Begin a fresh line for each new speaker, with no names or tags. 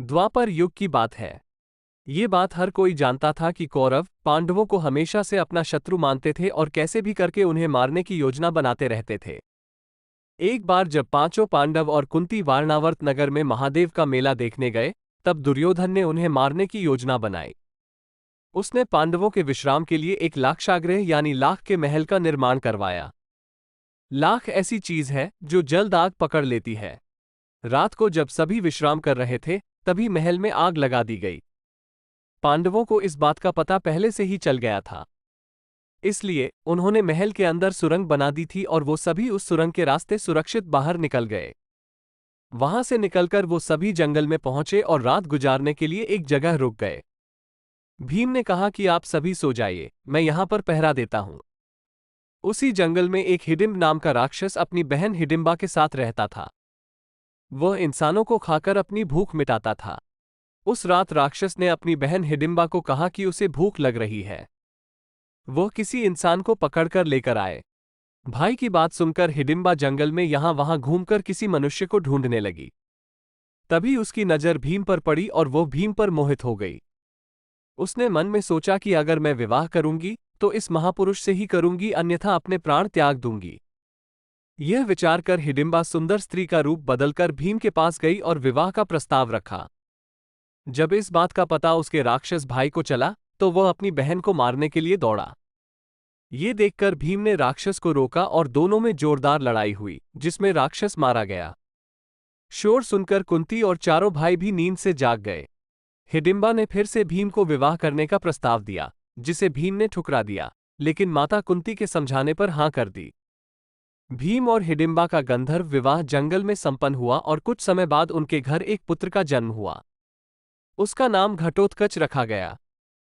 द्वापर युग की बात है। ये बात हर कोई जानता था कि कौरव पांडवों को हमेशा से अपना शत्रु मानते थे और कैसे भी करके उन्हें मारने की योजना बनाते रहते थे। एक बार जब पांचों पांडव और कुंती वारणावर्त नगर में महादेव का मेला देखने गए, तब दुर्योधन ने उन्हें मारने की योजना बनाई। उसने पांडवों के विश्राम के लिए एक लाक्षागृह यानी लाख के महल का निर्माण करवाया। लाख ऐसी चीज है जो जल्द आग पकड़ लेती है। रात को जब सभी विश्राम कर रहे थे, तभी महल में आग लगा दी गई। पांडवों को इस बात का पता पहले से ही चल गया था, इसलिए उन्होंने महल के अंदर सुरंग बना दी थी और वो सभी उस सुरंग के रास्ते सुरक्षित बाहर निकल गए। वहां से निकलकर वो सभी जंगल में पहुंचे और रात गुजारने के लिए एक जगह रुक गए। भीम ने कहा कि आप सभी सो जाइए, मैं यहां पर पहरा देता हूं। उसी जंगल में एक हिडिंब नाम का राक्षस अपनी बहन हिडिंबा के साथ रहता था। वह इंसानों को खाकर अपनी भूख मिटाता था। उस रात राक्षस ने अपनी बहन हिडिंबा को कहा कि उसे भूख लग रही है। वह किसी इंसान को पकड़कर लेकर आए। भाई की बात सुनकर हिडिंबा जंगल में यहां वहां घूमकर किसी मनुष्य को ढूंढने लगी। तभी उसकी नजर भीम पर पड़ी और वह भीम पर मोहित हो गई। उसने मन में सोचा कि अगर मैं विवाह करूंगी तो इस महापुरुष से ही करूंगी, अन्यथा अपने प्राण त्याग दूंगी। यह विचार कर हिडिंबा सुंदर स्त्री का रूप बदलकर भीम के पास गई और विवाह का प्रस्ताव रखा। जब इस बात का पता उसके राक्षस भाई को चला, तो वह अपनी बहन को मारने के लिए दौड़ा। ये देखकर भीम ने राक्षस को रोका और दोनों में जोरदार लड़ाई हुई, जिसमें राक्षस मारा गया। शोर सुनकर कुंती और चारों भाई भी नींद से जाग गए। हिडिंबा ने फिर से भीम को विवाह करने का प्रस्ताव दिया, जिसे भीम ने ठुकरा दिया, लेकिन माता कुंती के समझाने पर हां कर दी। भीम और हिडिंबा का गंधर्व विवाह जंगल में संपन्न हुआ और कुछ समय बाद उनके घर एक पुत्र का जन्म हुआ। उसका नाम घटोत्कच रखा गया।